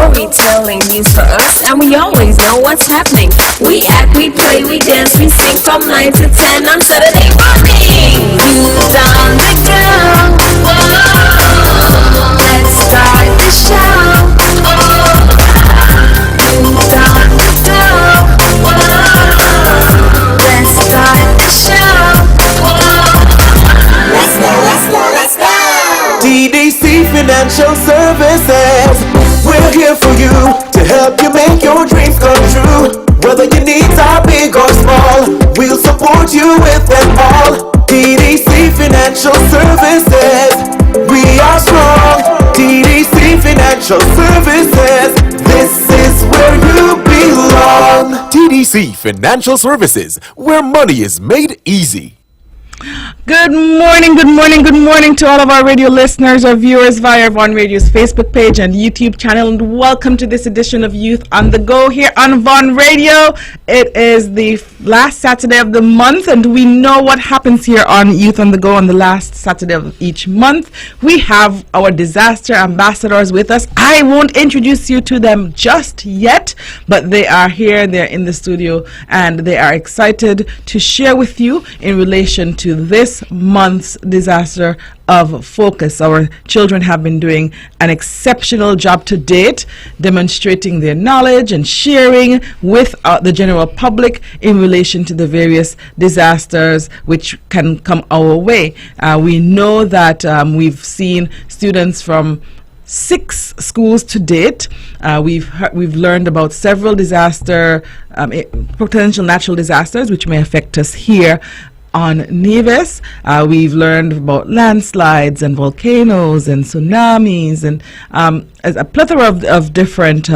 storytelling means for us, and we always know what's happening. We act, we play, we dance, we sing from 9 to 10 on Saturday morning. Youth on the go. Whoa, let's start the show. Youth on the go. Whoa, let's start the show. Let's go, let's go, let's go. TDC Financial Services, we're here for you to help you make your dreams come true. Whether your needs are big or small, we'll support you with them all. TDC Financial Services, we are strong. TDC Financial Services, this is where you belong. TDC Financial Services, where money is made easy. Good morning to all of our radio listeners or viewers via Von Radio's Facebook page and YouTube channel, and welcome to this edition of Youth on the Go here on Von Radio. It is the last Saturday of the month, and we know what happens here on Youth on the Go on the last Saturday of each month. We have our disaster ambassadors with us. I won't introduce you to them just yet, but they are here, they're in the studio, and they are excited to share with you in relation to this month's disaster of focus. Our children have been doing an exceptional job to date, demonstrating their knowledge and sharing with the general public in relation to the various disasters which can come our way. We know that we've seen students from 6 schools to date. We've learned about several potential natural disasters which may affect us here on Nevis. We've learned about landslides and volcanoes and tsunamis and a plethora of different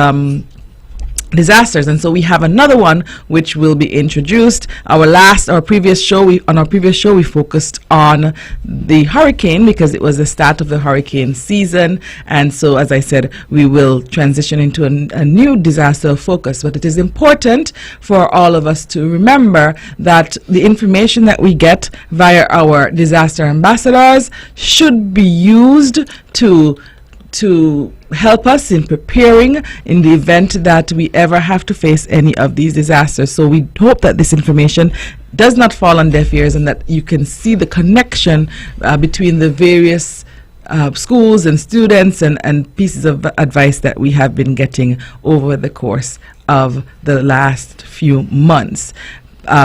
disasters, and so we have another one which will be introduced. Our previous show we focused on the hurricane because it was the start of the hurricane season, and so as I said, we will transition into a new disaster focus. But it is important for all of us to remember that the information that we get via our disaster ambassadors should be used to help us in preparing in the event that we ever have to face any of these disasters. So we hope that this information does not fall on deaf ears and that you can see the connection between the various schools and students and pieces of advice that we have been getting over the course of the last few months.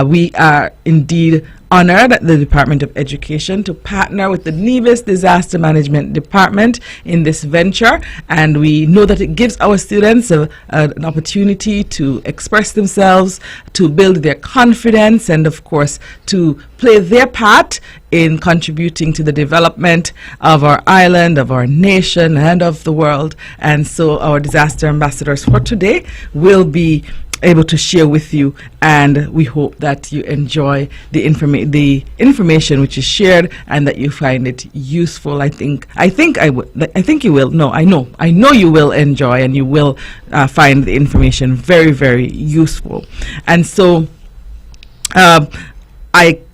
We are indeed honored at the Department of Education to partner with the Nevis Disaster Management Department in this venture, and we know that it gives our students an opportunity to express themselves, to build their confidence, and of course to play their part in contributing to the development of our island, of our nation, and of the world. And so our disaster ambassadors for today will be able to share with you, and we hope that you enjoy the information which is shared and that you find it useful. I think you will. No, I know you will enjoy, and you will find the information very, very useful. And so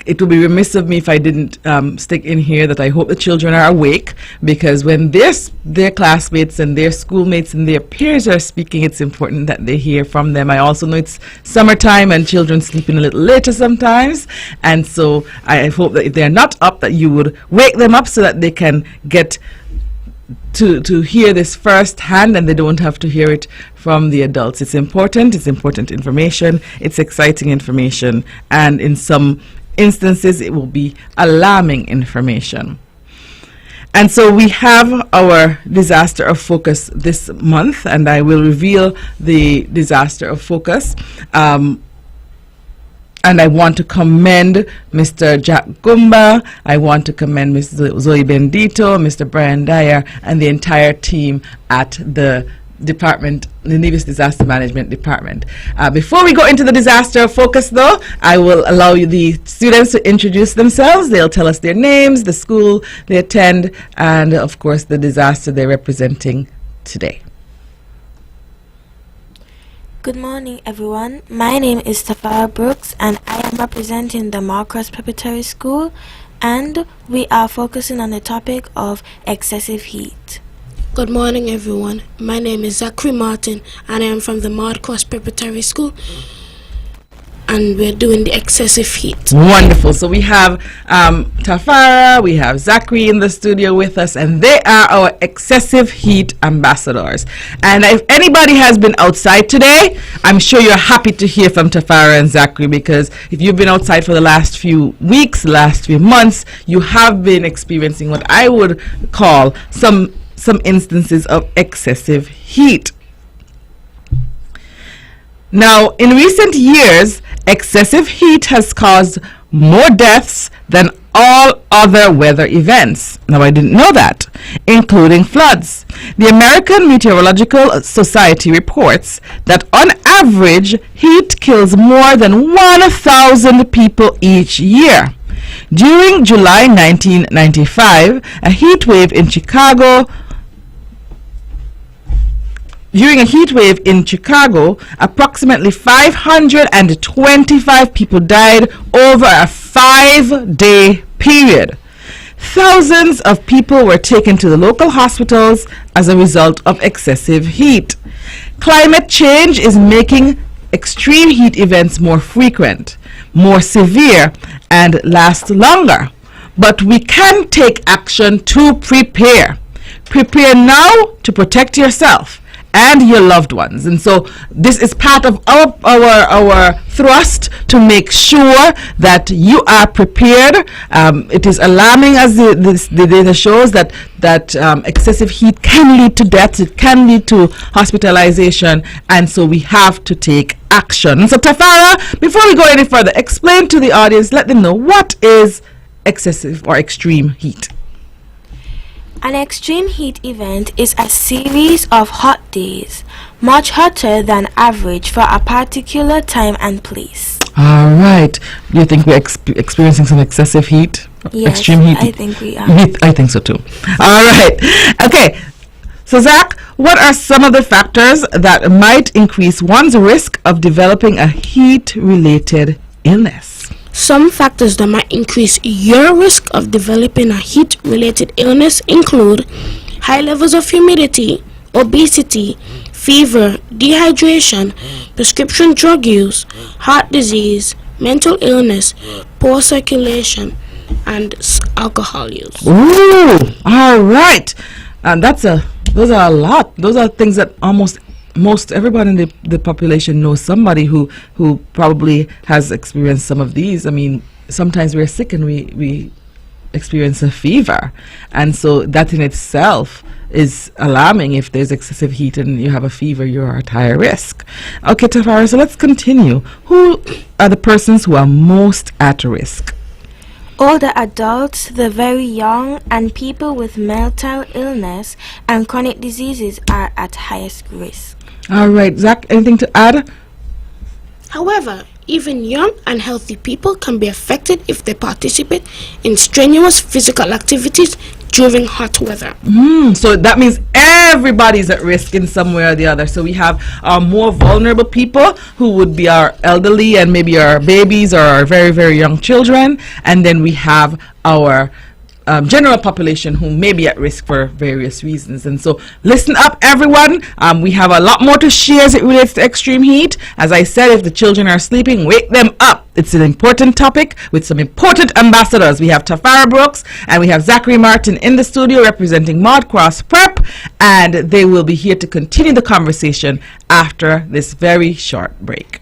it would be remiss of me if I didn't stick in here that I hope the children are awake, because when their classmates and their schoolmates and their peers are speaking, it's important that they hear from them. I also know it's summertime and children sleeping a little later sometimes, and so I hope that if they're not up, that you would wake them up so that they can get to hear this firsthand and they don't have to hear it from the adults. It's important information, it's exciting information, and in some instances it will be alarming information. And so we have our disaster of focus this month, and I will reveal the disaster of focus. And I want to commend Mr. Jack Gumba, I want to commend Ms. Zoe Bendito, Mr. Brian Dyer, and the entire team at the department, the Nevis Disaster Management Department. Before we go into the disaster focus, though, I will allow the students to introduce themselves. They'll tell us their names, the school they attend, and of course the disaster they're representing today. Good morning, everyone. My name is Tafara Brooks, and I am representing the Marcos Preparatory School, and we are focusing on the topic of excessive heat. Good morning, everyone. My name is Zachary Martin, and I am from the Maud Cross Preparatory School, and we're doing the excessive heat. Wonderful. So we have Tafara, we have Zachary in the studio with us, and they are our excessive heat ambassadors. And if anybody has been outside today, I'm sure you're happy to hear from Tafara and Zachary, because if you've been outside for the last few weeks, last few months, you have been experiencing what I would call some instances of excessive heat. Now, in recent years, excessive heat has caused more deaths than all other weather events. Now, I didn't know that, including floods. The American Meteorological Society reports that on average, heat kills more than 1,000 people each year. During July 1995, a heat wave in Chicago approximately 525 people died over a 5-day period. Thousands of people were taken to the local hospitals as a result of excessive heat. Climate change is making extreme heat events more frequent, more severe, and last longer. But we can take action to prepare. Prepare now to protect yourself and your loved ones. And so this is part of our thrust to make sure that you are prepared. It is alarming, as the data shows, that excessive heat can lead to death, it can lead to hospitalization, and so we have to take action. So Tafara, before we go any further, explain to the audience, let them know, what is excessive or extreme heat? An extreme heat event is a series of hot days, much hotter than average for a particular time and place. All right. Do you think we're experiencing some excessive heat? Yes, extreme heat? I think we are. I think so too. All right. Okay. So Zach, what are some of the factors that might increase one's risk of developing a heat-related illness? Some factors that might increase your risk of developing a heat-related illness include high levels of humidity, obesity, fever, dehydration, prescription drug use, heart disease, mental illness, poor circulation, and alcohol use. Ooh, all right. And those are a lot. Those are things that most everyone in the population knows somebody who probably has experienced some of these. I mean, sometimes we're sick and we experience a fever, and so that in itself is alarming. If there's excessive heat and you have a fever, you're at higher risk. Okay, Tafara, so let's continue. Who are the persons who are most at risk? Older adults, the very young, and people with mental illness and chronic diseases are at highest risk. All right, Zach, anything to add? However, even young and healthy people can be affected if they participate in strenuous physical activities during hot weather. So that means everybody's at risk in some way or the other. So we have our more vulnerable people, who would be our elderly and maybe our babies or our very, very young children. And then we have our general population who may be at risk for various reasons. And so listen up, everyone. We have a lot more to share as it relates to extreme heat. As I said, if the children are sleeping, wake them up. It's an important topic with some important ambassadors. We have Tafara Brooks and we have Zachary Martin in the studio representing Maud Cross Prep, and they will be here to continue the conversation after this very short break.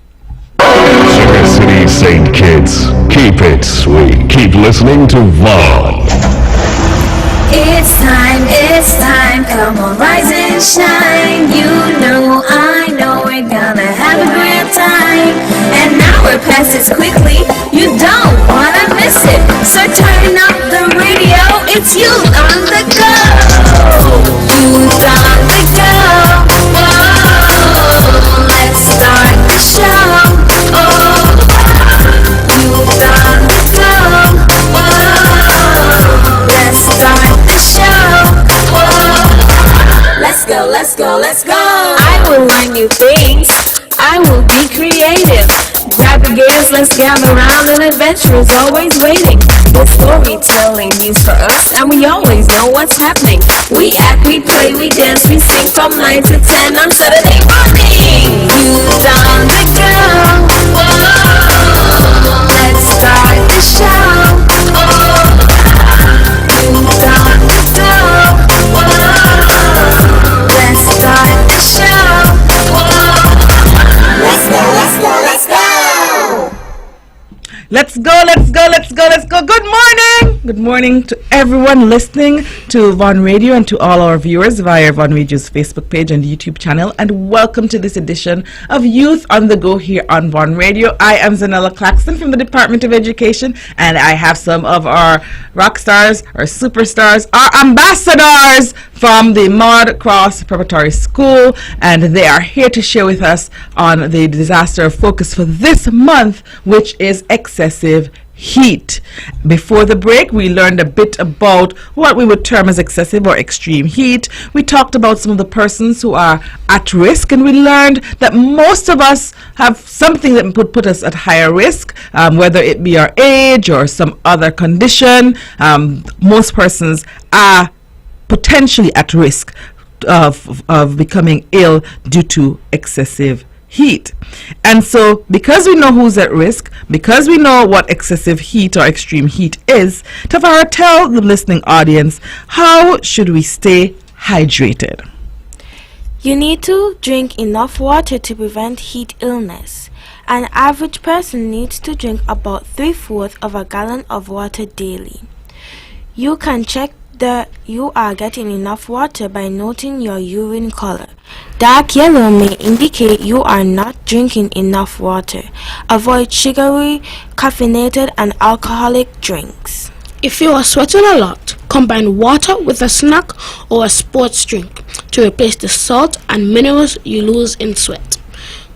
Sugar City St. Kitts, keep it sweet. Keep listening to Vaughn. It's time, come on, rise and shine. You know, I know, we're gonna have a great time. And now we're past it quickly, you don't wanna miss it. So turn up the radio, it's you on the go. Youth on the go. Whoa, let's start the show. Oh, youth on the go. Whoa, let's start the show. Whoa, let's go, let's go, let's go. I will learn new things. I will be creative. Grab the gears, let's gather round, an adventure is always waiting. The storytelling news for us, and we always know what's happening. We act, we play, we dance, we sing from 9 to 10 on Saturday morning. Youth on the go. Whoa, let's start the show. Youth on the go. Whoa, let's start the show. Let's go, let's go, let's go. Let's go, let's go, let's go, let's go. Good morning. Good morning to everyone listening to Von Radio and to all our viewers via Von Radio's Facebook page and YouTube channel. And welcome to this edition of Youth on the Go here on Von Radio. I am Zahnela Claxton from the Department of Education, and I have some of our rock stars, our superstars, our ambassadors from the Maud Cross Preparatory School, and they are here to share with us on the disaster focus for this month, which is excessive heat. Before the break, we learned a bit about what we would term as excessive or extreme heat. We talked about some of the persons who are at risk, and we learned that most of us have something that would put us at higher risk, whether it be our age or some other condition. Most persons are potentially at risk of becoming ill due to excessive heat. And so because we know who's at risk, because we know what excessive heat or extreme heat is, Tafara, tell the listening audience, how should we stay hydrated? You need to drink enough water to prevent heat illness. An average person needs to drink about 3/4 of a gallon of water daily. You can check that you are getting enough water by noting your urine color. Dark yellow may indicate you are not drinking enough water. Avoid sugary, caffeinated, and alcoholic drinks. If you are sweating a lot, combine water with a snack or a sports drink to replace the salt and minerals you lose in sweat.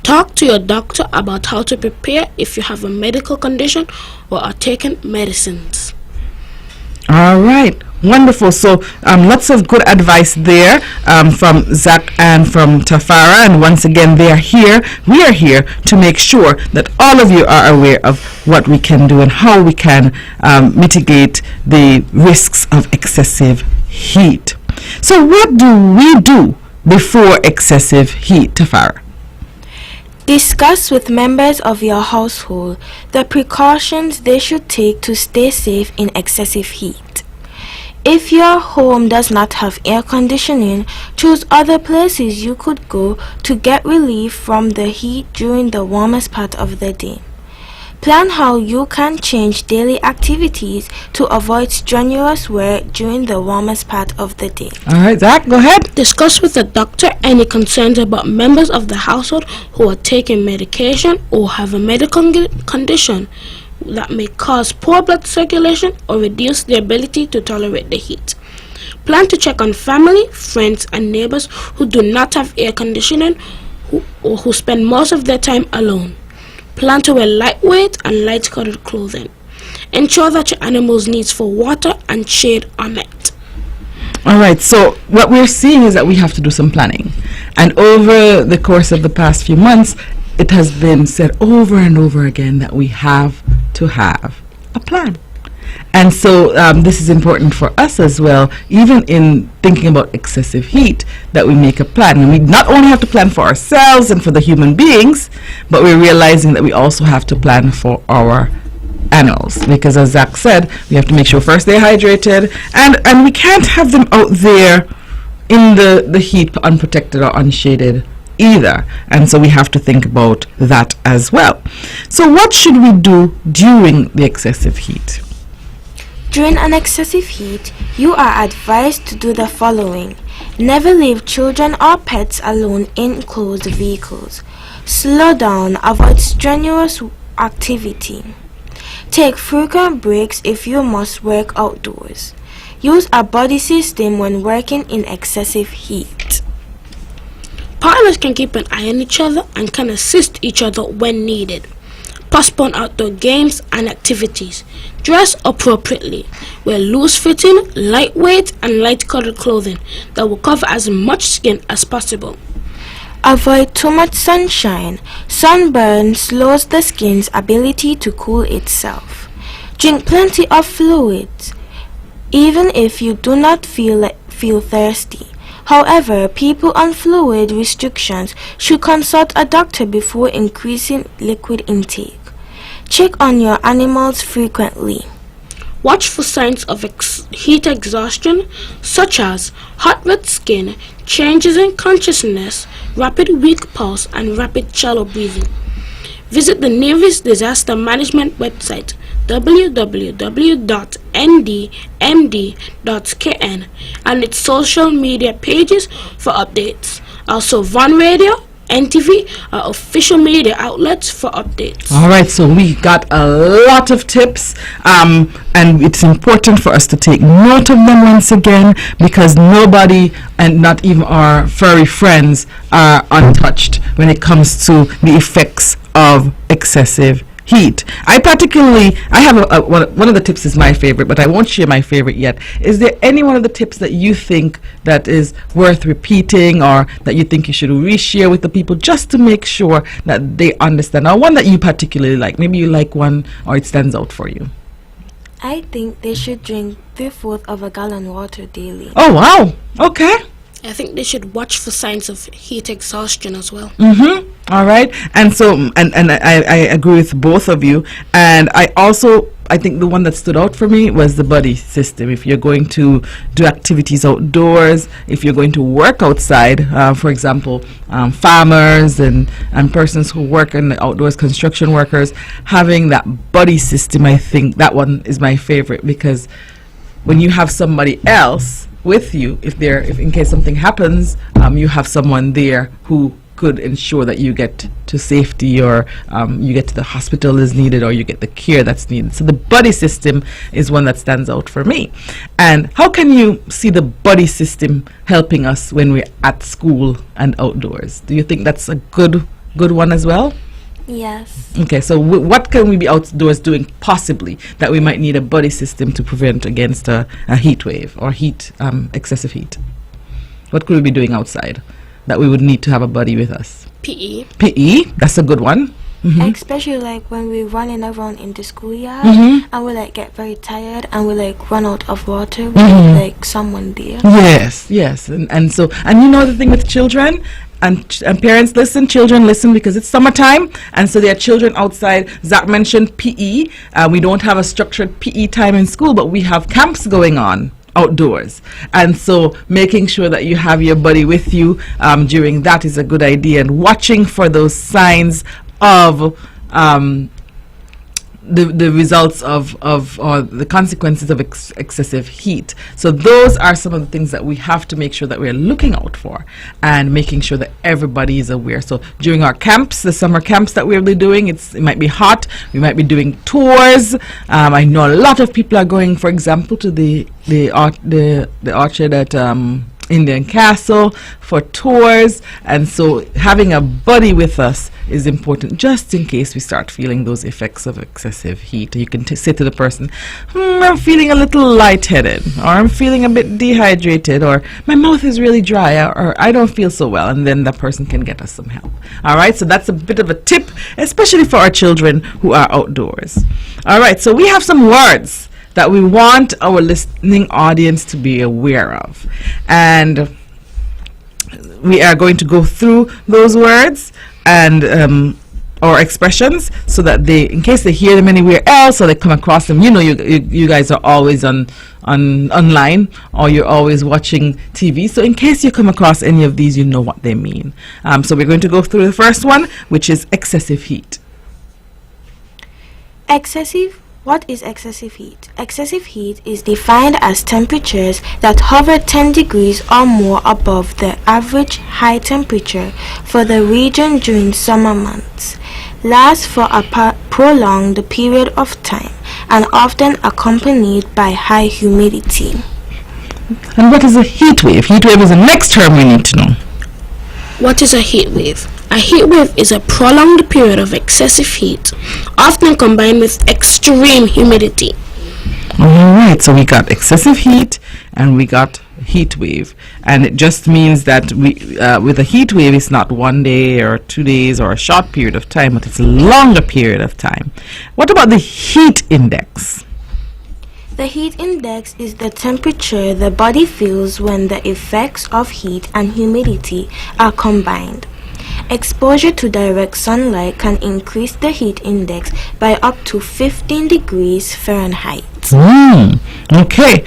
Talk to your doctor about how to prepare if you have a medical condition or are taking medicines. All right, wonderful. So lots of good advice there from Zach and from Tafara. And once again, they are here. We are here to make sure that all of you are aware of what we can do and how we can mitigate the risks of excessive heat. So what do we do before excessive heat, Tafara? Discuss with members of your household the precautions they should take to stay safe in excessive heat. If your home does not have air conditioning, choose other places you could go to get relief from the heat during the warmest part of the day. Plan how you can change daily activities to avoid strenuous work during the warmest part of the day. All right, Zach, go ahead. Discuss with the doctor any concerns about members of the household who are taking medication or have a medical condition that may cause poor blood circulation or reduce their ability to tolerate the heat. Plan to check on family, friends, and neighbors who do not have air conditioning or who spend most of their time alone. Plan to wear lightweight and light-colored clothing. Ensure that your animals' needs for water and shade are met. All right, so what we're seeing is that we have to do some planning. And over the course of the past few months, it has been said over and over again that we have to have a plan. And so this is important for us as well, even in thinking about excessive heat, that we make a plan. And we not only have to plan for ourselves and for the human beings, but we're realizing that we also have to plan for our animals. Because as Zach said, we have to make sure first they're hydrated, and we can't have them out there in the heat unprotected or unshaded either. And so we have to think about that as well. So what should we do during the excessive heat? During an excessive heat, you are advised to do the following. Never leave children or pets alone in enclosed vehicles. Slow down, avoid strenuous activity. Take frequent breaks if you must work outdoors. Use a body system when working in excessive heat. Partners can keep an eye on each other and can assist each other when needed. Postpone outdoor games and activities. Dress appropriately. Wear loose-fitting, lightweight, and light-colored clothing that will cover as much skin as possible. Avoid too much sunshine. Sunburn slows the skin's ability to cool itself. Drink plenty of fluids, even if you do not feel thirsty. However, people on fluid restrictions should consult a doctor before increasing liquid intake. Check on your animals frequently. Watch for signs of heat exhaustion, such as hot red skin, changes in consciousness, rapid weak pulse, and rapid shallow breathing. Visit the Navy's disaster management website www.ndmd.kn and its social media pages for updates. Also, Von Radio, NTV are official media outlets for updates. All right, so we got a lot of tips, and it's important for us to take note of them once again, because nobody, and not even our furry friends, are untouched when it comes to the effects of excessive heat. I have one of the tips is my favorite, but I won't share my favorite yet. Is there any one of the tips that you think that is worth repeating, or that you think you should reshare with the people, just to make sure that they understand, or one that you particularly like? Maybe you like one, or it stands out for you. I think they should drink 3/4 of a gallon water daily. Oh wow, okay. I think they should watch for signs of heat exhaustion as well. All right, and so I agree with both of you, and I think the one that stood out for me was the buddy system. If you're going to do activities outdoors, if you're going to work outside, for example, farmers and persons who work in the outdoors, construction workers, having that buddy system, I think that one is my favorite, because when you have somebody else with you, if in case something happens, you have someone there who could ensure that you get to safety, or you get to the hospital as needed, or you get the care that's needed. So the buddy system is one that stands out for me. And how can you see the buddy system helping us when we're at school and outdoors? Do you think that's a good one as well? Yes. Okay, so what can we be outdoors doing possibly that we might need a buddy system to prevent against a heat wave or excessive heat? What could we be doing outside that we would need to have a buddy with us? PE. PE, that's a good one. Especially like when we're running around in the schoolyard and we like get very tired and we like run out of water, we need like someone there. Yes, and so you know the thing with children. And parents listen, children listen, because it's summertime, and so there are children outside. Zach mentioned PE. We don't have a structured PE time in school, but we have camps going on outdoors, and so making sure that you have your buddy with you during that is a good idea, and watching for those signs of the results of or the consequences of excessive heat. So those are some of the things that we have to make sure that we're looking out for, and making sure that everybody is aware. So during our camps, the summer camps that we'll be doing, it might be hot, we might be doing tours. I know a lot of people are going, for example, to the orchard at Indian Castle for tours, and so having a buddy with us is important, just in case we start feeling those effects of excessive heat. You can say to the person, I'm feeling a little lightheaded, or I'm feeling a bit dehydrated, or my mouth is really dry, or I don't feel so well, and then the person can get us some help. All right, so that's a bit of a tip, especially for our children who are outdoors. All right, so we have some words that we want our listening audience to be aware of, and we are going to go through those words and or expressions, so that they, in case they hear them anywhere else or they come across them, you guys are always online, or you're always watching TV, so in case you come across any of these, you know what they mean. So we're going to go through the first one, which is excessive heat. What is excessive heat? Excessive heat is defined as temperatures that hover 10 degrees or more above the average high temperature for the region during summer months, lasts for a prolonged period of time, and often accompanied by high humidity. And what is a heat wave? Heat wave is the next term we need to know. What is a heat wave? A heat wave is a prolonged period of excessive heat, often combined with extreme humidity. All right, so we got excessive heat and we got heat wave, and it just means that with a heat wave, it's not 1 day or 2 days or a short period of time, but it's a longer period of time. What about the heat index? The heat index is the temperature the body feels when the effects of heat and humidity are combined. Exposure to direct sunlight can increase the heat index by up to 15 degrees Fahrenheit. Okay.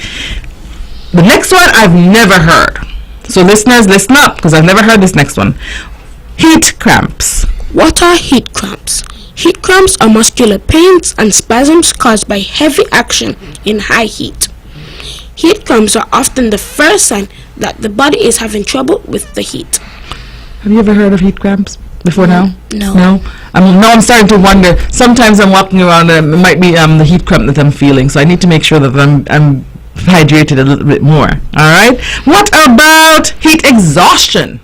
The next one I've never heard. So listeners, listen up, because I've never heard this next one. Heat cramps. What are heat cramps? Heat cramps are muscular pains and spasms caused by heavy action in high heat. Heat cramps are often the first sign that the body is having trouble with the heat. Have you ever heard of heat cramps before now? No. No? Now I'm starting to wonder. Sometimes I'm walking around and it might be the heat cramp that I'm feeling, so I need to make sure that I'm hydrated a little bit more. All right? What about heat exhaustion?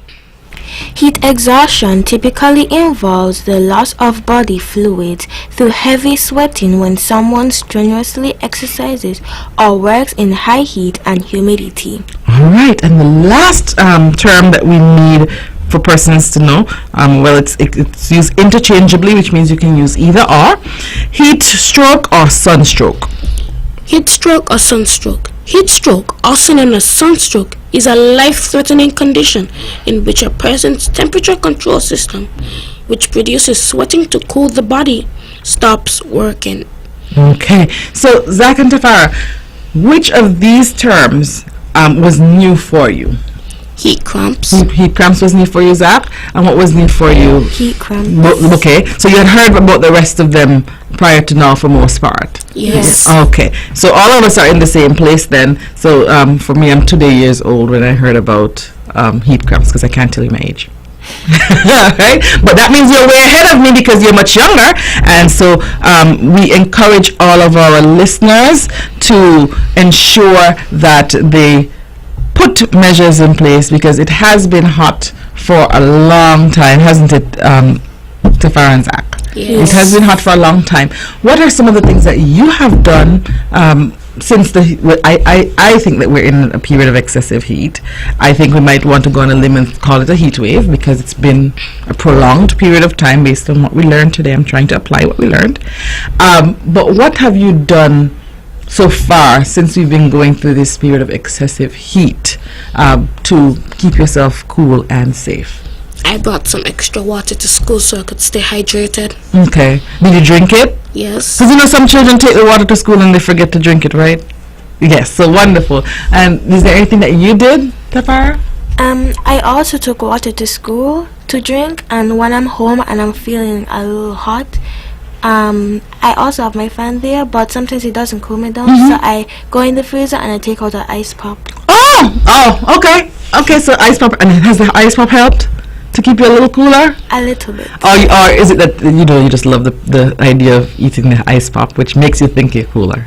Heat exhaustion typically involves the loss of body fluids through heavy sweating when someone strenuously exercises or works in high heat and humidity. All right, and the last term that we need for persons to know, it's used interchangeably, which means you can use either or. Heat stroke or sunstroke. Heat stroke or sunstroke. Heat stroke, also known as sunstroke, is a life-threatening condition in which a person's temperature control system, which produces sweating to cool the body, stops working. Okay, so Zach and Tafara, which of these terms was new for you? Heat cramps. Heat cramps was new for you, Zach, and what was new for you? Heat cramps. Okay, so you had heard about the rest of them prior to now for most part? Yes. Okay, so all of us are in the same place then. So for me, I'm 2 years old when I heard about heat cramps, because I can't tell you my age. Right? But that means you're way ahead of me because you're much younger, and so we encourage all of our listeners to ensure that they put measures in place, because it has been hot for a long time, hasn't it, Tafara and Zach? Yes. It has been hot for a long time. What are some of the things that you have done since I think that we're in a period of excessive heat. I think we might want to go on a limb and call it a heat wave, because it's been a prolonged period of time based on what we learned today. I'm trying to apply what we learned. But what have you done so far since we've been going through this period of excessive heat to keep yourself cool and safe? I brought some extra water to school so I could stay hydrated. Okay. Did you drink it? Yes. Because you know some children take the water to school and they forget to drink it, right? Yes, so wonderful. And is there anything that you did, Tafara? I also took water to school to drink, and when I'm home and I'm feeling a little hot, I also have my fan there, but sometimes it doesn't cool me down, so I go in the freezer and I take out the ice pop. Oh, okay. Okay, so ice pop, and has the ice pop helped to keep you a little cooler? A little bit. Or is it that, you just love the idea of eating the ice pop, which makes you think you're cooler?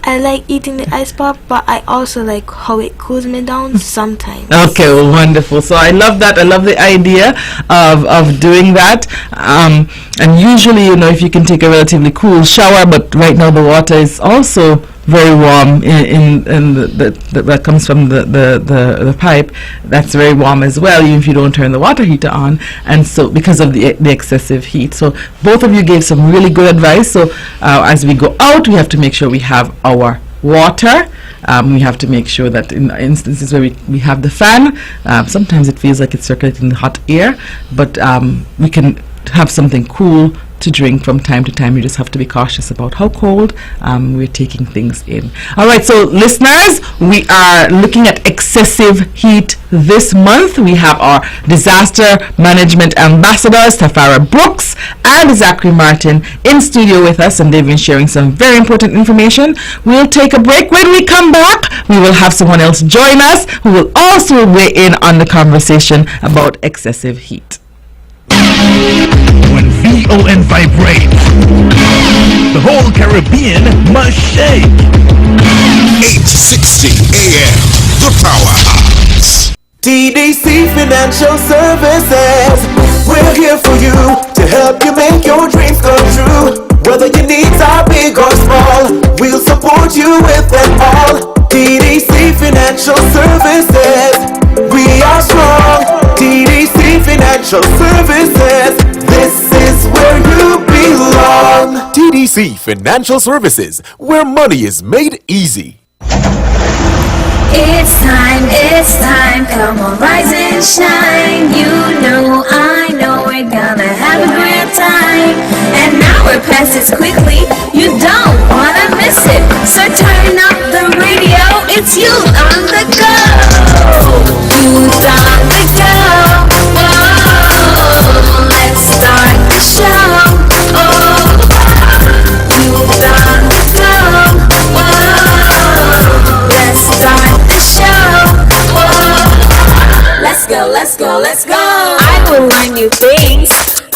I like eating the ice pop, but I also like how it cools me down sometimes. Okay, well, wonderful. So I love that. I love the idea of doing that. And usually, if you can take a relatively cool shower, but right now the water is also very warm in that comes from the pipe. That's very warm as well, even if you don't turn the water heater on. And so because of the excessive heat. So both of you gave some really good advice. So as we go out, we have to make sure we have our water. We have to make sure that in instances where we have the fan, sometimes it feels like it's circulating the hot air, but we can have something cool to drink from time to time. You just have to be cautious about how cold we're taking things in. All right, so listeners, we are looking at excessive heat this month. We have our disaster management ambassadors, Tafara Brooks and Zachary Martin, in studio with us, and they've been sharing some very important information. We'll take a break. When we come back, we will have someone else join us who will also weigh in on the conversation about excessive heat. When VON vibrates, the whole Caribbean must shake. 860 AM, the powerhouse. TDC Financial Services, we're here for you to help you make your dreams come true. Whether your needs are big or small, we'll support you with them all. TDC Financial Services. Financial Services. This is where you belong. TDC Financial Services, where money is made easy. It's time, come on, rise and shine. You know, I know we're gonna have a great time. And now we're past it quickly, you don't wanna miss it. So turn up the radio, it's you on the go. You on the go. Whoa, let's start the show. Oh, you on the go. Whoa, let's start the show. Whoa, let's go. I will learn new things.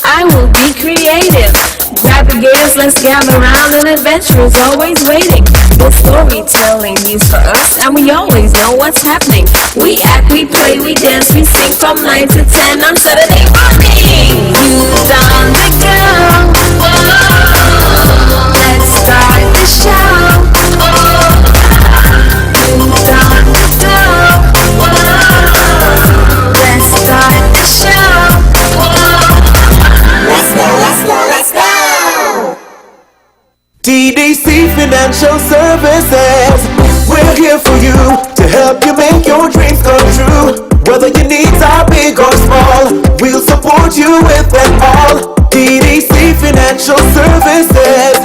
I will be creative. Grab the gators, let's gather around, and adventure is always waiting. The storytelling needs for us, and we always know what's happening. We act, we play, we dance, we sing from 9 to 10 on Saturday morning. Youth on the go. Whoa, let's start the show. Oh, youth on the go. Whoa, let's start the show. Let's go. TDC Financial Services. We're here for you to help you make your dreams come true. Whether your needs are big or small, we'll support you with them all. TDC Financial Services.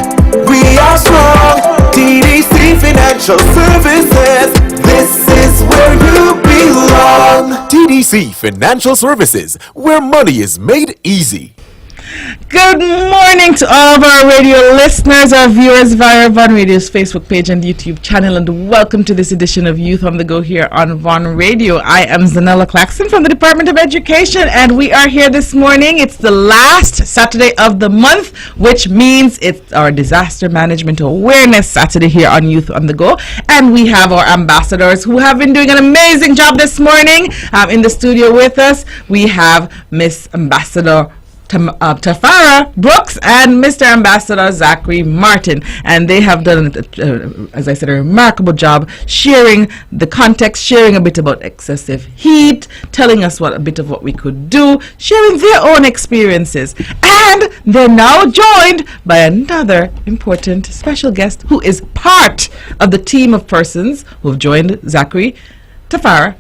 We are strong. TDC Financial Services. This is where you belong. TDC Financial Services, where money is made easy. Good morning to all of our radio listeners, our viewers via Von Radio's Facebook page and YouTube channel, and welcome to this edition of Youth on the Go here on Von Radio. I am Zahnela Claxton from the Department of Education, and we are here this morning. It's the last Saturday of the month, which means it's our Disaster Management Awareness Saturday here on Youth on the Go, and we have our ambassadors who have been doing an amazing job this morning. In the studio with us, we have Miss Ambassador Tafara Brooks and Mr. Ambassador Zachary Martin, and they have done, as I said, a remarkable job sharing the context, sharing a bit about excessive heat, telling us a bit of what we could do, sharing their own experiences, and they're now joined by another important special guest who is part of the team of persons who have joined Zachary, Tafara,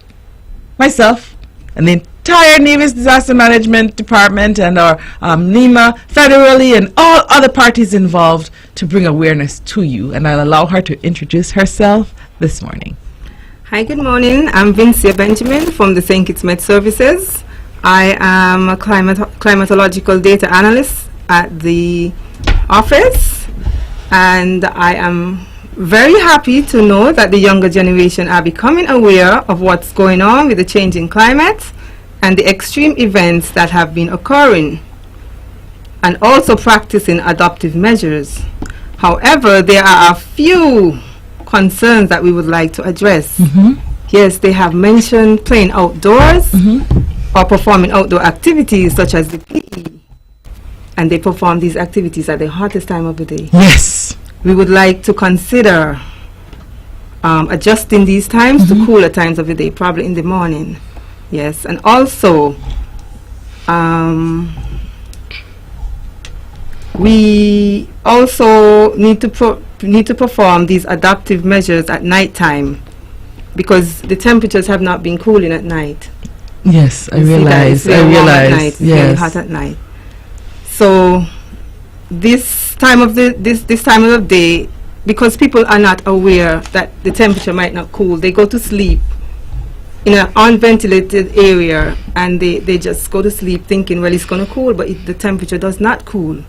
myself, and the entire Nevis Disaster Management Department and our NEMA federally and all other parties involved to bring awareness to you. And I'll allow her to introduce herself this morning. Hi, good morning. I'm Vincia Benjamin from the St. Kitts Met Services. I am a climatological data analyst at the office, and I am very happy to know that the younger generation are becoming aware of what's going on with the changing climate and the extreme events that have been occurring, and also practicing adaptive measures. However, there are a few concerns that we would like to address. Yes, they have mentioned playing outdoors or performing outdoor activities such as the PE, and they perform these activities at the hottest time of the day. Yes. We would like to consider adjusting these times to cooler times of the day, probably in the morning. Yes, and also we also need to perform these adaptive measures at night time, because the temperatures have not been cooling at night. Yes, I realize. It's very hot at night. So this time of the day, because people are not aware that the temperature might not cool, they go to sleep in an unventilated area, and they just go to sleep thinking, well, it's going to cool, but the temperature does not cool.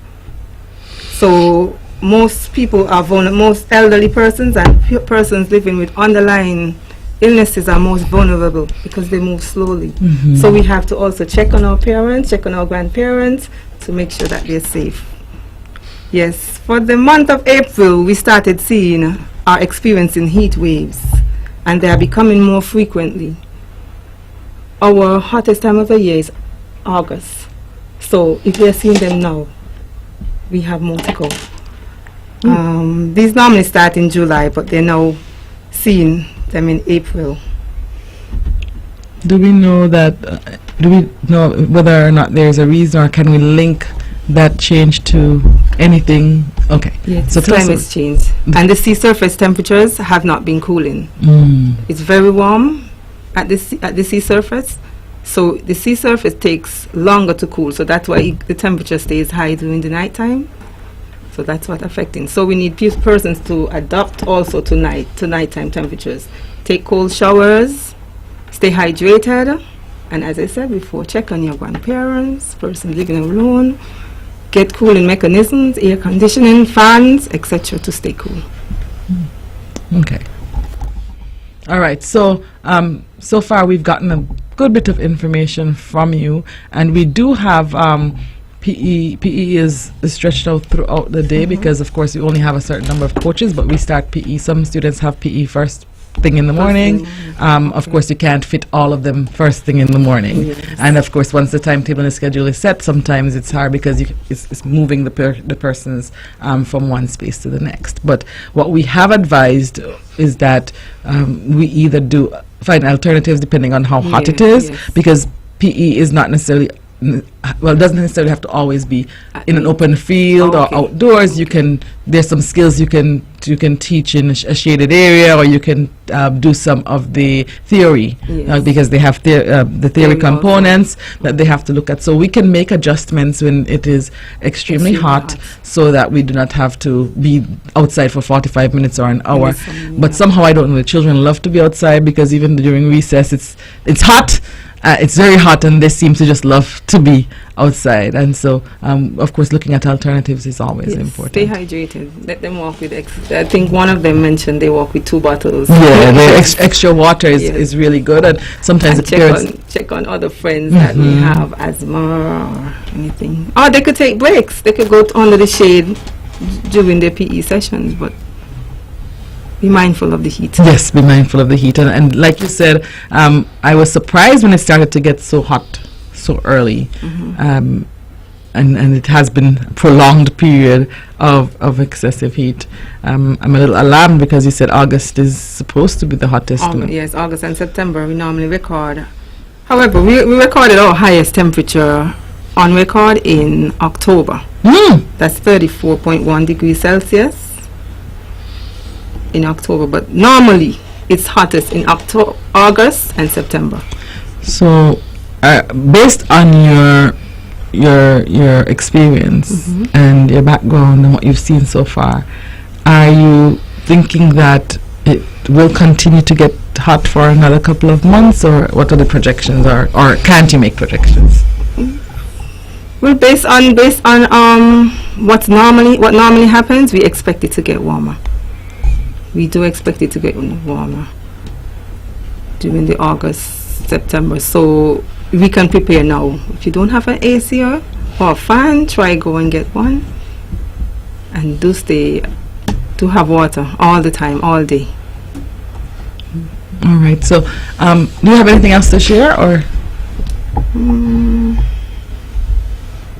So most people are vulnerable. Most elderly persons and persons living with underlying illnesses are most vulnerable because they move slowly. So we have to also check on our parents, check on our grandparents to make sure that they're safe. Yes, for the month of April, we started experiencing heat waves, and they are becoming more frequently. Our hottest time of the year is August. So if we are seeing them now, we have more to go. These normally start in July, but they're now seeing them in April. Do we know that do we know whether or not there's a reason, or can we link that change to anything? Okay. Yes, So climate change. And the sea surface temperatures have not been cooling. It's very warm at the sea surface. So the sea surface takes longer to cool. So that's why the temperature stays high during the nighttime. So that's what affecting. So we need persons to adapt also to nighttime temperatures. Take cold showers, stay hydrated, and as I said before, check on your grandparents, person living alone, get cooling mechanisms, air conditioning, fans, etc. to stay cool. Okay. All right. So so far we've gotten a good bit of information from you, and we do have PE is stretched out throughout the day because of course we only have a certain number of coaches, but we start PE. Some students have PE first thing in the morning. Of course you can't fit all of them first thing in the morning. Yes. And of course once the timetable and the schedule is set, sometimes it's hard because it's moving the persons from one space to the next. But what we have advised is that we either find alternatives depending on how hot it is, because PE is not necessarily it doesn't necessarily have to always be in an open field or outdoors. There's some skills you can teach in a shaded area, or you can do some of the theory because they have the theory components that they have to look at. So we can make adjustments when it is extremely hot, so that we do not have to be outside for 45 minutes or an hour. But somehow, I don't know, the children love to be outside because even during recess it's hot. It's very hot, and they seem to just love to be outside. And so, of course, looking at alternatives is always important. Stay hydrated. Let them walk with I think one of them mentioned they walk with 2 bottles. Yeah, the extra water is really good. And sometimes check on other friends that may have asthma or anything. Or they could take breaks. They could go under the shade during their PE sessions, but be mindful of the heat. Yes, be mindful of the heat. And like you said, I was surprised when it started to get so hot so early. And it has been a prolonged period of excessive heat. I'm a little alarmed because you said August is supposed to be the hottest. Yes, August and September we normally record. However, we recorded our highest temperature on record in October. That's 34.1 degrees Celsius. In October, but normally it's hottest in August and September. So, based on your experience and your background and what you've seen so far, are you thinking that it will continue to get hot for another couple of months, or what are the projections, or can't you make projections? Well, based on what normally happens, we expect it to get warmer. We do expect it to get warmer during the August, September. So we can prepare now. If you don't have an AC or a fan, try go and get one. And do have water all the time, all day. All right. So, do you have anything else to share, or?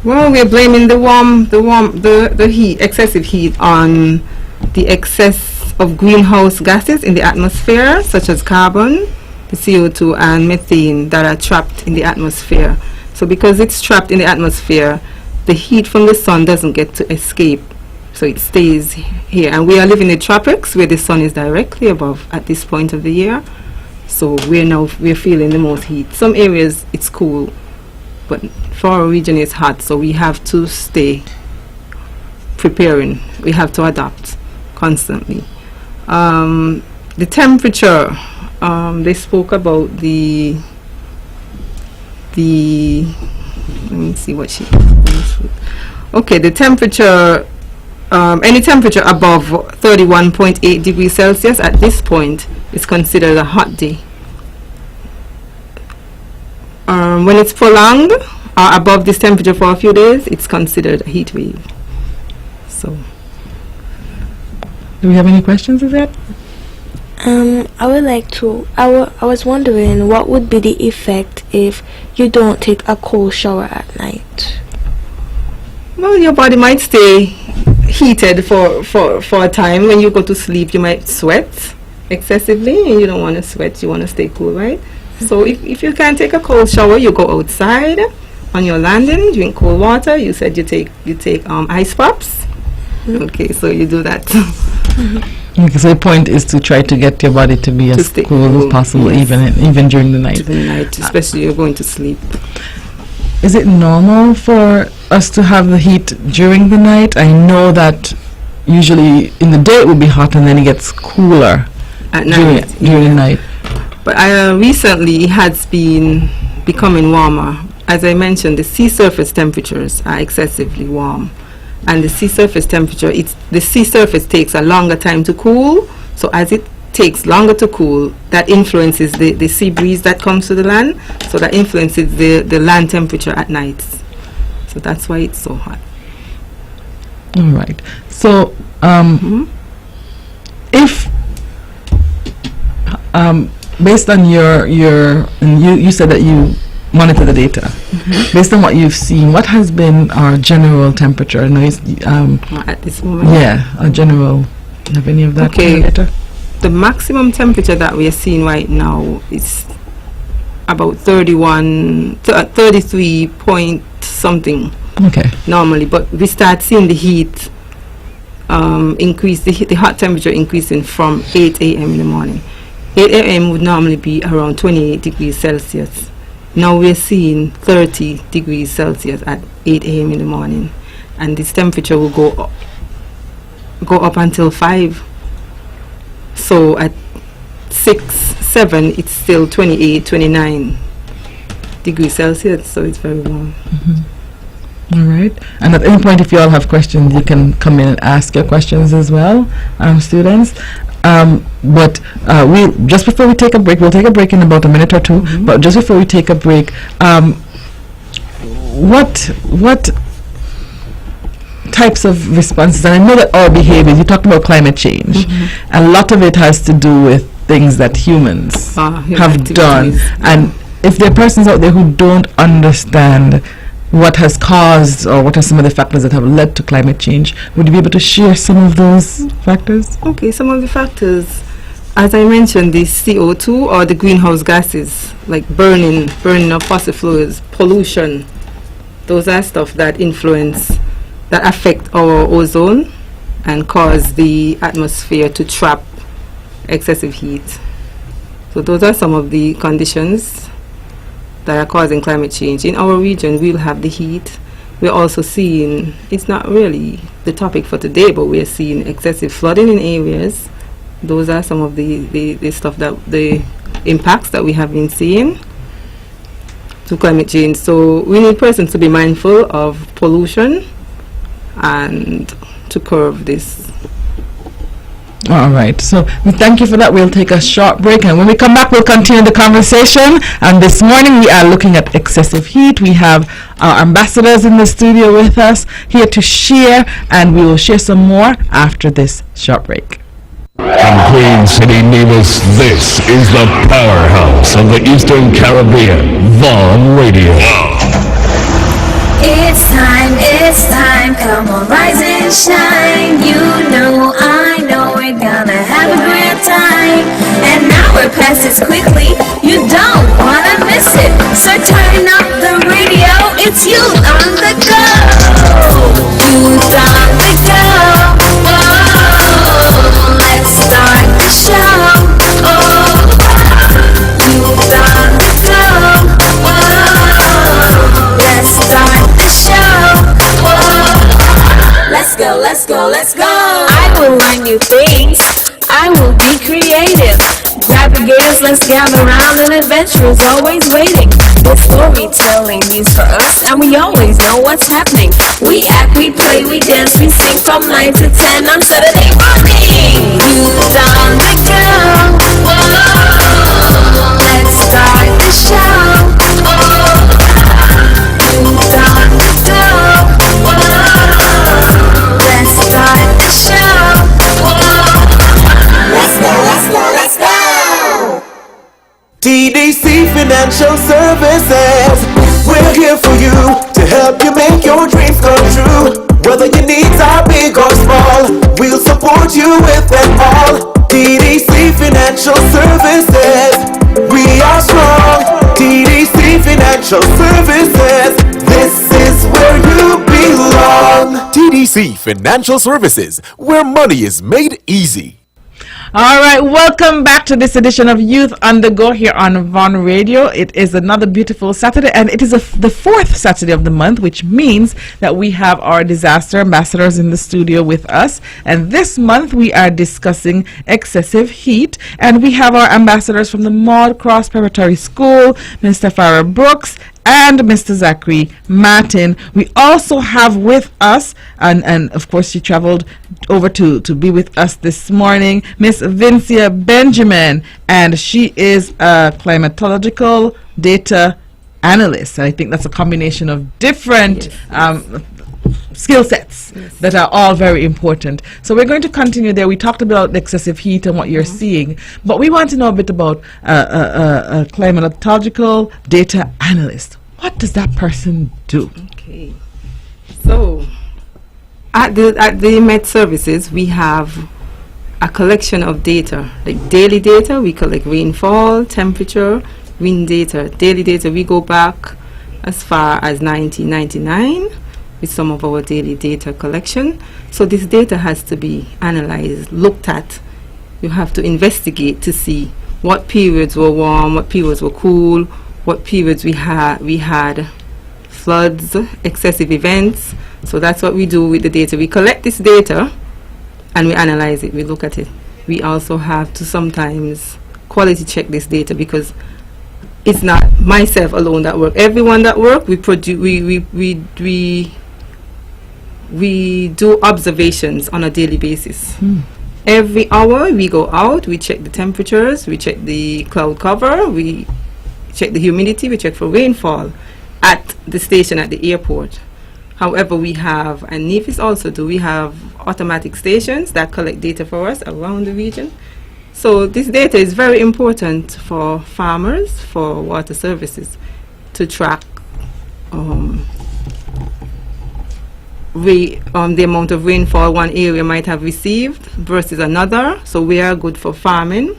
Well, we're blaming the heat, excessive heat, on the excess of greenhouse gases in the atmosphere, such as carbon, the CO2 and methane that are trapped in the atmosphere. So because it's trapped in the atmosphere, the heat from the sun doesn't get to escape, so it stays here. And we are living in the tropics where the sun is directly above at this point of the year. So we're feeling the most heat. Some areas it's cool, but for our region it's hot, so we have to stay preparing. We have to adapt constantly. The temperature, they spoke about the let me see what she okay, the temperature, any temperature above 31.8 degrees Celsius at this point is considered a hot day. When it's prolonged or above this temperature for a few days, it's considered a heat wave. So do we have any questions of that? I would like to. I was wondering what would be the effect if you don't take a cold shower at night. Well, your body might stay heated for a time. When you go to sleep, you might sweat excessively, and you don't want to sweat. You want to stay cool, right? So if you can't take a cold shower, you go outside on your landing, drink cold water. You said you take ice pops. Okay, so you do that. Okay, so the point is to try to get your body to be as cool as possible, yes. even during the night. During the night, especially you're going to sleep. Is it normal for us to have the heat during the night? I know that usually in the day it will be hot and then it gets cooler At night. during the night. But recently it has been becoming warmer. As I mentioned, the sea surface temperatures are excessively warm. And the sea surface temperature, the sea surface takes a longer time to cool. So as it takes longer to cool, that influences the sea breeze that comes to the land. So that influences the land temperature at night. So that's why it's so hot. All right. So if based on you said that you monitor the data. Based on what you've seen, what has been our general temperature? I know at this moment. Yeah, a general. Have any of that? Okay. Data? The maximum temperature that we are seeing right now is about 33 point something. Okay. Normally, but we start seeing the heat increase, the hot temperature increasing from 8 a.m. in the morning. 8 a.m. would normally be around 28 degrees Celsius. Now we're seeing 30 degrees Celsius at 8 a.m. in the morning, and this temperature will go up until 5. So at 6, 7, it's still 28, 29 degrees Celsius, so it's very warm. All right. And at any point, if you all have questions, you can come in and ask your questions as well, students. But just before we take a break, we'll take a break in about a minute or two. But just before we take a break, what types of responses? And I know that our behaviors. You talked about climate change. A lot of it has to do with things that humans have done. And if there are persons out there who don't understand what has caused or what are some of the factors that have led to climate change, would you be able to share some of those factors? Okay, some of the factors, as I mentioned, the CO2 or the greenhouse gases, like burning of fossil fuels, pollution, those are stuff that affect our ozone and cause the atmosphere to trap excessive heat. So those are some of the conditions that are causing climate change. In our region, we'll have the heat. We're also seeing, it's not really the topic for today, but we're seeing excessive flooding in areas. Those are some of the impacts that we have been seeing to climate change. So we need persons to be mindful of pollution and to curb this. All right, so we thank you for that. We'll take a short break, and when we come back, we'll continue the conversation. And this morning, we are looking at excessive heat. We have our ambassadors in the studio with us here to share, and we will share some more after this short break. From Queen City, Nevis, this is the powerhouse of the Eastern Caribbean, Vaughan Radio. It's time, come on, rise and shine. You know, I know we're gonna have a great time. And now we're past it quickly, you don't wanna miss it. So turn up the radio, it's you on the go. You on the go. Oh, let's start the show. Oh, you on the go. Oh, let's start the show. Let's go, let's go, let's go. I will learn new things. I will be creative. Grab your gears, let's gather around. An adventure is always waiting. The storytelling news for us, and we always know what's happening. We act, we play, we dance, we sing from 9 to 10 on Saturday morning. You on the go. Whoa, let's start the show. Oh, you on the go. Let's start the show. Let's go, let's go, let's go. TDC Financial Services. We're here for you to help you make your dreams come true. Whether your needs are big or small, we'll support you with them all. TDC Financial Services. We are strong. Financial Services. This is where you belong. TDC Financial Services, where money is made easy. All right, welcome back to this edition of Youth on the Go here on Von Radio. It is another beautiful Saturday, and it is the fourth Saturday of the month, which means that we have our disaster ambassadors in the studio with us. And this month we are discussing excessive heat, and we have our ambassadors from the Maud Cross Preparatory School, Mr. Farrah Brooks and Mr. Zachary Martin. We also have with us, and of course she traveled over to be with us this morning, Miss Vincia Benjamin, and she is a climatological data analyst. I think that's a combination of different skill sets that are all very important. So we're going to continue there. We talked about excessive heat and what you're seeing, but we want to know a bit about a climatological data analyst. What does that person do? Okay, so at the Met Services we have a collection of data, like daily data. We collect rainfall, temperature, wind data. Daily data, we go back as far as 1999 with some of our daily data collection. So this data has to be analyzed, looked at. You have to investigate to see what periods were warm, what periods were cool, what periods we had floods, excessive events. So that's what we do with the data. We collect this data and we analyze it, we look at it. We also have to sometimes quality check this data, because it's not myself alone that work. Everyone that work, we produce, we do observations on a daily basis. Every hour we go out, we check the temperatures, we check the cloud cover, we check the humidity, we check for rainfall at the station at the airport. However, we have, and NEFIS also do, we have automatic stations that collect data for us around the region. So this data is very important for farmers, for water services, to track the amount of rainfall one area might have received versus another. So we are good for farming.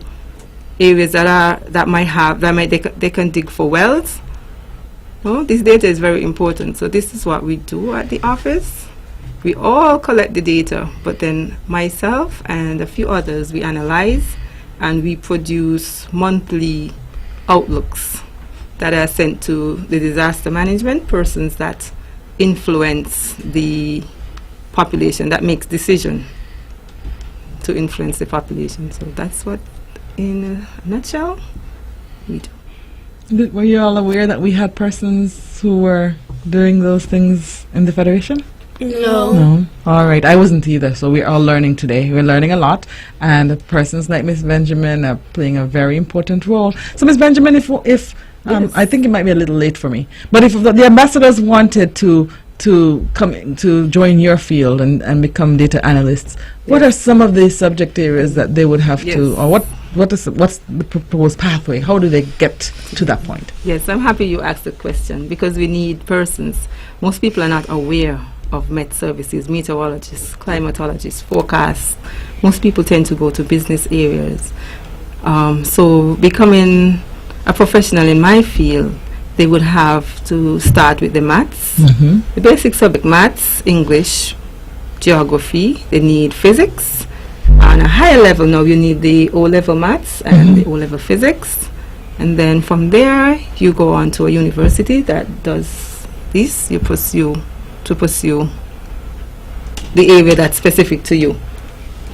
Areas they can dig for wells. This data is very important. So this is what we do at the office. We all collect the data, but then myself and a few others, we analyze and we produce monthly outlooks that are sent to the disaster management persons that influence the population, that makes decision to influence the population. So that's what, in a nutshell, we do. Were you all aware that we had persons who were doing those things in the Federation? No. All right. I wasn't either. So we're all learning today. We're learning a lot. And persons like Miss Benjamin are playing a very important role. So Miss Benjamin, if yes. I think it might be a little late for me, but if the ambassadors wanted to come to join your field and become data analysts, what are some of the subject areas that they would have to, or what's the proposed pathway? How do they get to that point? Yes, I'm happy you asked the question, because we need persons. Most people are not aware of Met Services, meteorologists, climatologists, forecasts. Most people tend to go to business areas. So becoming a professional in my field, they would have to start with the maths, the basic subject, maths, English, geography. They need physics. On a higher level now, you need the O-level maths and the O-level physics. And then from there, you go on to a university that does this. You pursue the area that's specific to you.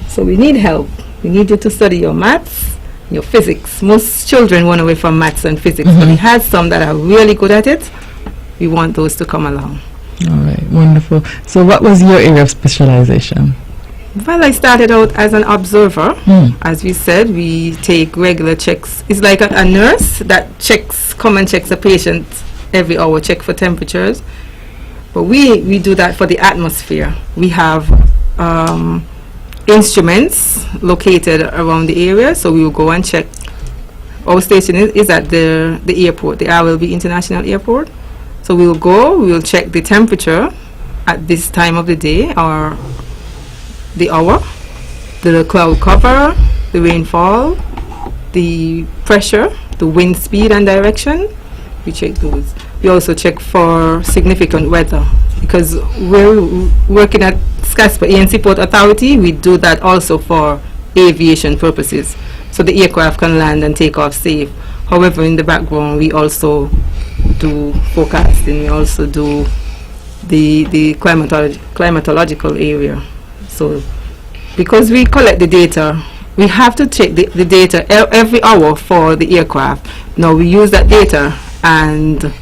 So we need help. We need you to study your maths, your physics. Most children run away from maths and physics, but we have some that are really good at it. We want those to come along. All right, wonderful. So what was your area of specialization? Well, I started out as an observer. As we said, we take regular checks. It's like a nurse that come and checks a patient every hour, check for temperatures. But we do that for the atmosphere. We have instruments located around the area, so we will go and check. Our station is at the airport, the RLB International Airport. So we will go, we will check the temperature at this time of the day, or the hour, the cloud cover, the rainfall, the pressure, the wind speed and direction. We check those. We also check for significant weather, because we're working at Scaspa ANC Port Authority. We do that also for aviation purposes, so the aircraft can land and take off safe. However, in the background, we also do forecasting. We also do the climatological area. So because we collect the data, we have to check the data every hour for the aircraft. Now we use that data and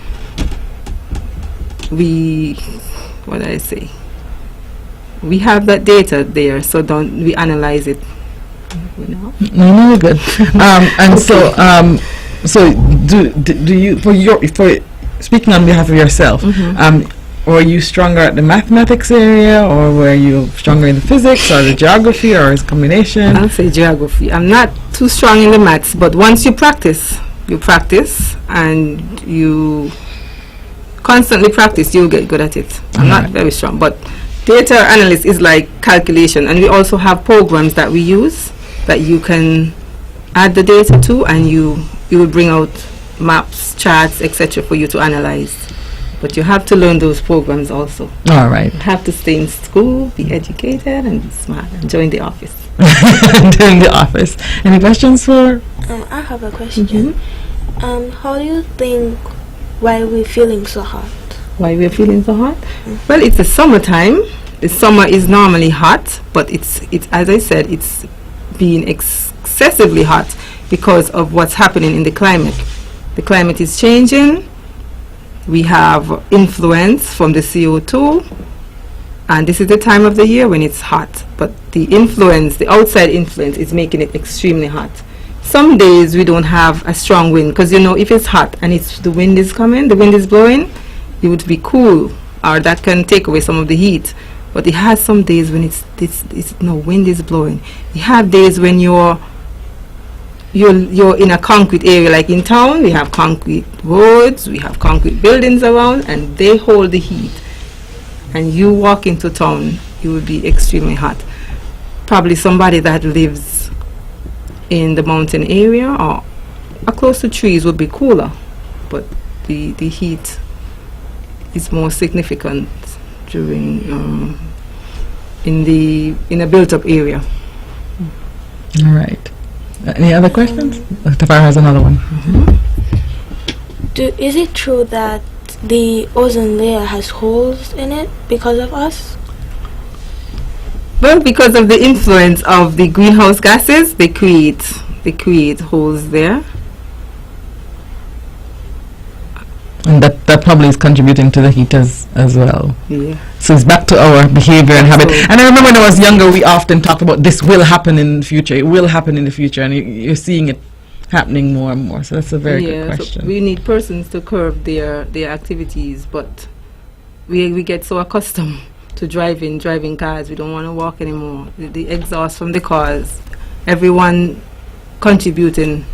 we have that data there, so don't we analyze it. No, good. And okay. So do you, for speaking on behalf of yourself, were you stronger at the mathematics area, or were you stronger in the physics or the geography, or is combination? I'll say geography. I'm not too strong in the maths, but once you practice and you constantly practice, you'll get good at it. I'm not very strong, but data analyst is like calculation, and we also have programs that we use that you can add the data to, and you will bring out maps, charts, etc. for you to analyze. But you have to learn those programs also. All right. You have to stay in school, be educated, and be smart, and join the office. Join the office. Any questions for? I have a question. How do you think why we're feeling so hot? Why we're feeling so hot? Well, it's the summertime. The summer is normally hot, but it's as I said, it's being excessively hot because of what's happening in the climate. The climate is changing. We have influence from the CO2, and this is the time of the year when it's hot, but the outside influence is making it extremely hot. Some days we don't have a strong wind, because if it's hot and the wind is coming, the wind is blowing, it would be cool, or that can take away some of the heat. But it has some days when it's no wind is blowing. You have days when you're in a concrete area, like in town. We have concrete roads, we have concrete buildings around, and they hold the heat. And you walk into town, you will be extremely hot. Probably somebody that lives in the mountain area or close to trees would be cooler, but the heat is more significant during in a built-up area. All right. Any other questions? Tafara has another one. Is it true that the ozone layer has holes in it because of us? Well, because of the influence of the greenhouse gases, they create holes there. And that probably is contributing to the heat as well. Yeah. So it's back to our behavior and habit. And I remember when I was younger, we often talked about this will happen in the future. It will happen in the future, and you're seeing it happening more and more. So that's a very good question. So we need persons to curb their activities, but we get so accustomed to driving cars. We don't want to walk anymore. The exhaust from the cars, everyone contributing.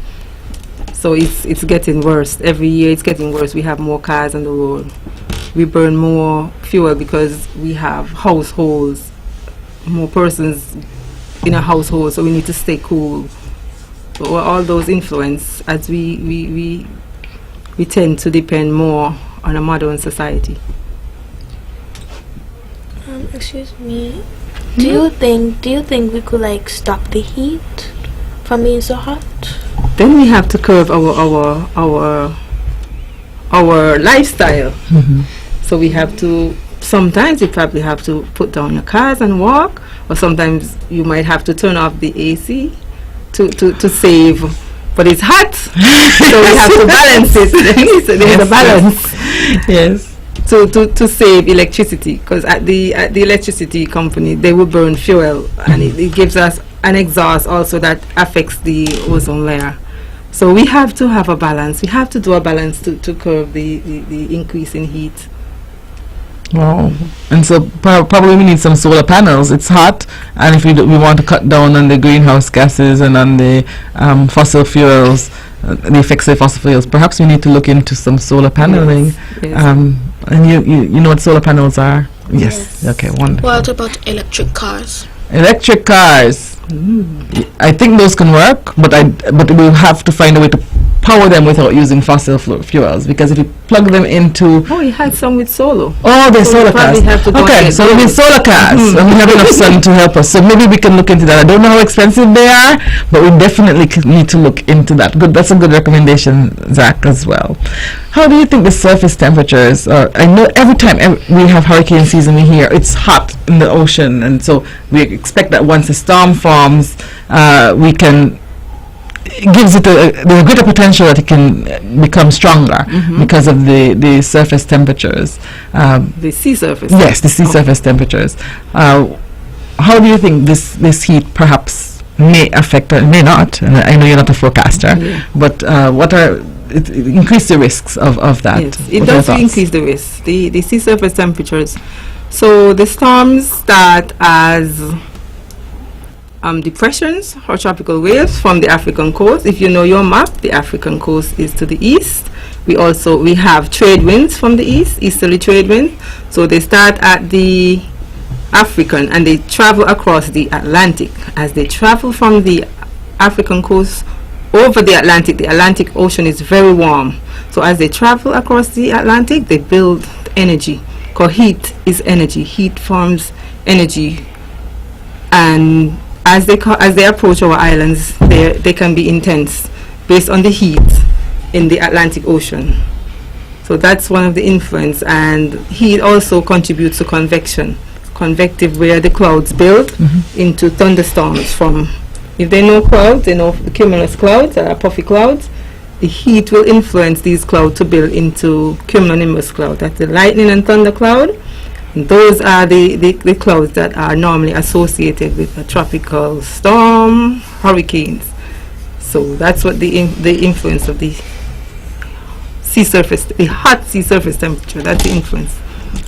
So it's getting worse. Every year it's getting worse. We have more cars on the road. We burn more fuel because we have households, more persons in a household, so we need to stay cool. So all those influence as we tend to depend more on a modern society. Excuse me. Do you think we could stop the heat from being so hot? Then we have to curb our lifestyle. So we have to, sometimes you probably have to put down your cars and walk, or sometimes you might have to turn off the AC to save. But it's hot, so we have to balance it. So there's a balance. Yes. To save electricity, because at the electricity company they will burn fuel, and it gives us an exhaust also that affects the ozone layer. So we have to have a balance. We have to do a balance to curb the increase in heat. Wow. And so probably we need some solar panels. It's hot, and if we want to cut down on the greenhouse gases and on the fossil fuels, the effects of fossil fuels, perhaps we need to look into some solar paneling. Yes. And you know what solar panels are? Yes. Okay, wonderful. What about electric cars? Electric cars. I think those can work, but we'll have to find a way to power them without using fossil fuels, because if you plug them into Oh, you had some with solar. they're So solar you probably cars. have to go and Okay, get so we need those. solar cars, and we have enough sun to help us. So maybe we can look into that. I don't know how expensive they are, but we definitely need to look into that. Good, that's a good recommendation, Zach, as well. How do you think the surface temperatures? I know every time we have hurricane season, we hear it's hot in the ocean, and so we expect that once a storm forms, we can. It gives it the greater potential that it can become stronger because of the surface temperatures. The sea surface. Yes, the sea surface temperatures. How do you think this heat perhaps may affect or may not? And I know you're not a forecaster, but what are increase the risks of that? Yes, it does increase the risk. The sea surface temperatures. So the storms start as depressions or tropical waves from the African coast. If you know your map, the African coast is to the east. We have trade winds from the east, easterly trade wind. So they start at the African and they travel across the Atlantic. As they travel from the African coast over the Atlantic Ocean is very warm. So as they travel across the Atlantic, they build energy. Because heat is energy. Heat forms energy, and as they approach our islands, they can be intense based on the heat in the Atlantic Ocean. So that's one of the influence, and heat also contributes to convection. Convective, where the clouds build into thunderstorms. From, if they know clouds, they know the cumulus clouds, puffy clouds. The heat will influence these clouds to build into cumulonimbus cloud. That's the lightning and thunder cloud. And those are the clouds that are normally associated with a tropical storm, hurricanes. So that's what the influence of the sea surface, the hot sea surface temperature, that's the influence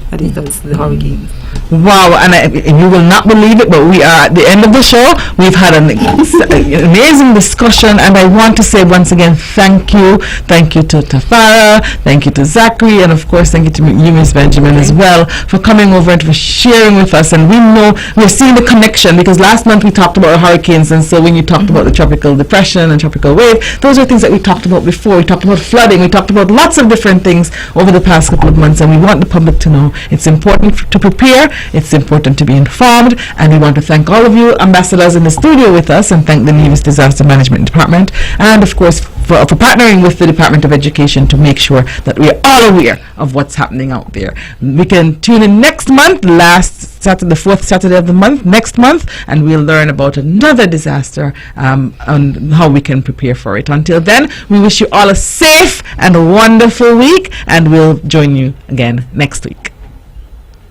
that it does to the hurricanes. Wow, and you will not believe it, but we are at the end of the show. We've had an amazing discussion, and I want to say once again, thank you to Tafara, thank you to Zachary, and of course thank you to you, Miss Benjamin, as well, for coming over and for sharing with us. And we know we're seeing the connection, because last month we talked about hurricanes, and so when you talked about the tropical depression and tropical wave, those are things that we talked about before. We talked about flooding, we talked about lots of different things over the past couple of months, and we want the public to know it's important to prepare, it's important to be informed, and we want to thank all of you ambassadors in the studio with us, and thank the Nevis Disaster Management Department, and of course for partnering with the Department of Education to make sure that we are all aware of what's happening out there. We can tune in next month, last Saturday, the fourth Saturday of the month, next month, and we'll learn about another disaster and how we can prepare for it. Until then, we wish you all a safe and wonderful week, and we'll join you again next week.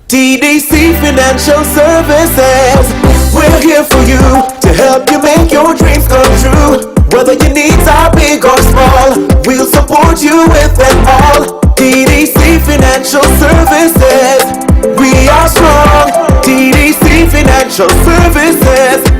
TDC Financial Services, we're here for you to help you make your dreams come true. Whether your needs are big or small, we'll support you with them all. TDC Financial Services, we are strong. TDC Financial Services.